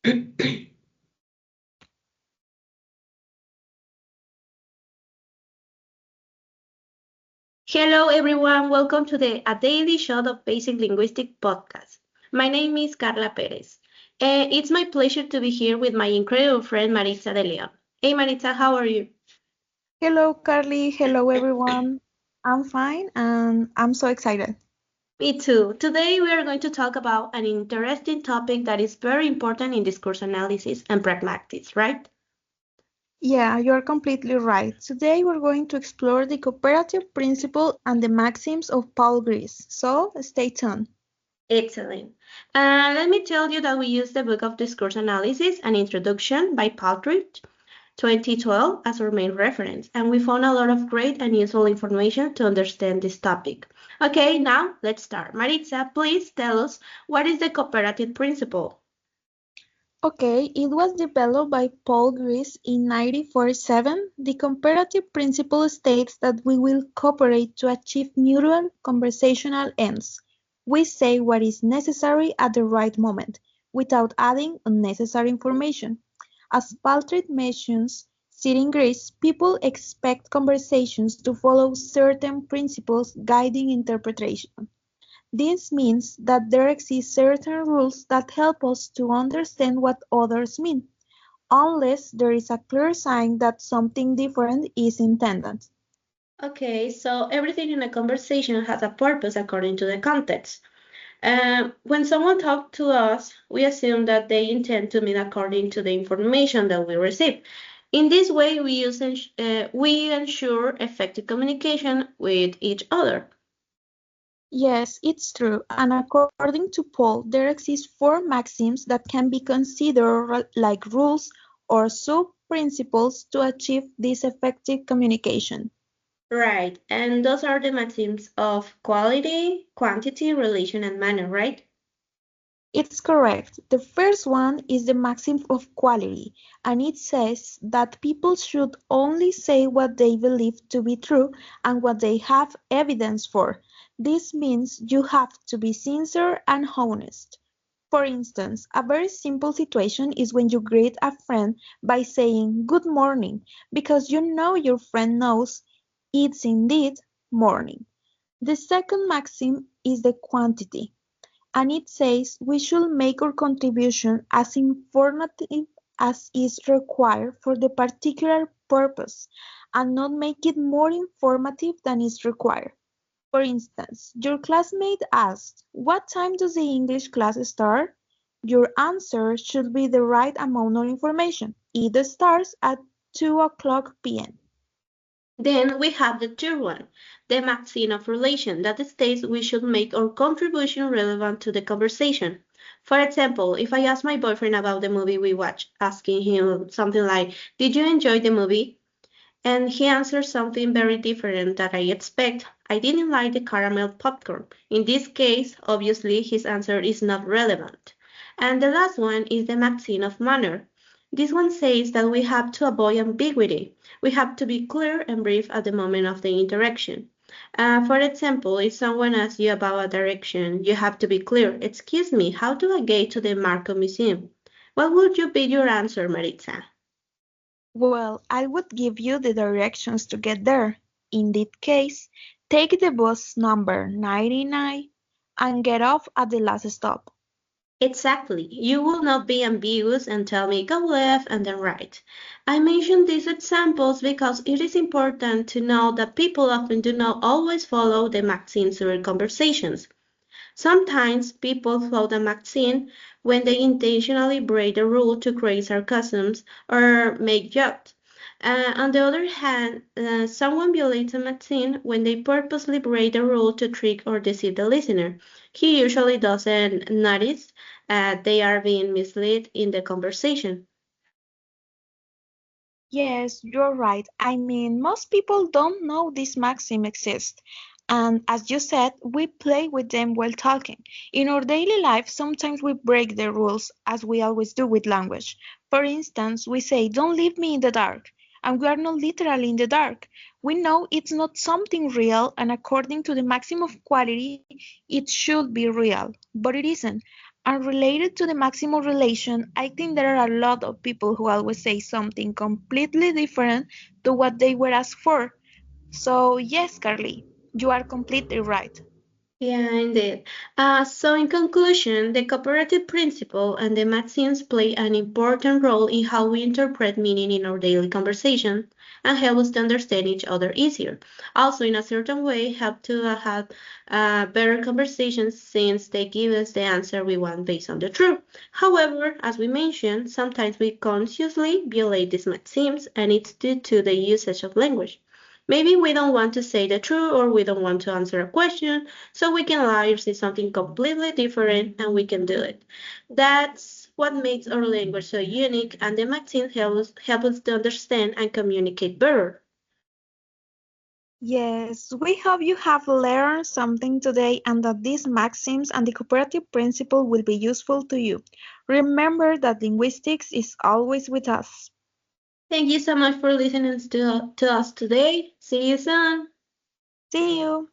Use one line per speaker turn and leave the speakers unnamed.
Hello, everyone. Welcome to A Daily Shot of Basic Linguistic podcast. My name is Carla Perez. It's my pleasure to be here with my incredible friend Maritza de Leon. Hey, Maritza, how are you?
Hello, Carly. Hello, everyone. I'm fine and I'm so excited.
Me too. Today we are going to talk about an interesting topic that is very important in discourse analysis and pragmatics, right?
Yeah, you're completely right. Today we're going to explore the cooperative principle and the maxims of Paul Gris. So stay tuned.
Excellent. Let me tell you that we use the book of Discourse Analysis, An Introduction by Paltridge, 2012 as our main reference, and we found a lot of great and useful information to understand this topic. Okay, now let's start. Maritza, please tell us what is the cooperative principle?
Okay, it was developed by Paul Gris in 1947. The comparative principle states that we will cooperate to achieve mutual conversational ends. We say what is necessary at the right moment, without adding unnecessary information. As Paltrid mentions, in Greece, people expect conversations to follow certain principles guiding interpretation. This means that there exist certain rules that help us to understand what others mean, unless there is a clear sign that something different is intended.
Okay, so everything in a conversation has a purpose according to the context. When someone talks to us, we assume that they intend to mean according to the information that we receive. In this way, we ensure effective communication with each other.
Yes, it's true, and according to Paul, there exist four maxims that can be considered like rules or sub-principles to achieve this effective communication.
Right, and those are the maxims of quality, quantity, relation, and manner, right?
It's correct. The first one is the maxim of quality, and it says that people should only say what they believe to be true and what they have evidence for. This means you have to be sincere and honest. For instance, a very simple situation is when you greet a friend by saying good morning because you know your friend knows it's indeed morning. The second maxim is the quantity, and it says we should make our contribution as informative as is required for the particular purpose and not make it more informative than is required. For instance, your classmate asks, "What time does the English class start?" Your answer should be the right amount of information. It starts at 2 o'clock p.m.
Then we have the third one, the maxim of relation, that states we should make our contribution relevant to the conversation. For example, if I ask my boyfriend about the movie we watched, asking him something like, "Did you enjoy the movie?" And he answers something very different that I expect. "I didn't like the caramel popcorn." In this case, obviously, his answer is not relevant. And the last one is the maxim of manner. This one says that we have to avoid ambiguity. We have to be clear and brief at the moment of the interaction. For example, if someone asks you about a direction, you have to be clear. "Excuse me, how do I get to the Marco Museum?" What would you be your answer, Maritza?
Well, I would give you the directions to get there. In that case, take the bus number 99 and get off at the last stop.
Exactly. You will not be ambiguous and tell me go left and then right. I mention these examples because it is important to know that people often do not always follow the maxims during conversations. Sometimes people follow the maxim when they intentionally break the rule to create sarcasms or make jokes. On the other hand, someone violates a maxim when they purposely break the rule to trick or deceive the listener. He usually doesn't notice they are being misled in the conversation.
Yes, you're right. I mean, most people don't know this maxim exists. And as you said, we play with them while talking. In our daily life, sometimes we break the rules, as we always do with language. For instance, we say, "Don't leave me in the dark." And we are not literally in the dark. We know it's not something real, and according to the maximum of quality, it should be real. But it isn't. And related to the maximum relation, I think there are a lot of people who always say something completely different to what they were asked for. So, yes, Carly, you are completely right.
Yeah, indeed. So in conclusion, the cooperative principle and the maxims play an important role in how we interpret meaning in our daily conversation and help us to understand each other easier. Also, in a certain way, help to have better conversations since they give us the answer we want based on the truth. However, as we mentioned, sometimes we consciously violate these maxims and it's due to the usage of language. Maybe we don't want to say the truth or we don't want to answer a question, so we can lie or say something completely different and we can do it. That's what makes our language so unique and the maxims help us to understand and communicate better.
Yes, we hope you have learned something today and that these maxims and the cooperative principle will be useful to you. Remember that linguistics is always with us.
Thank you so much for listening to us today. See you soon.
See you!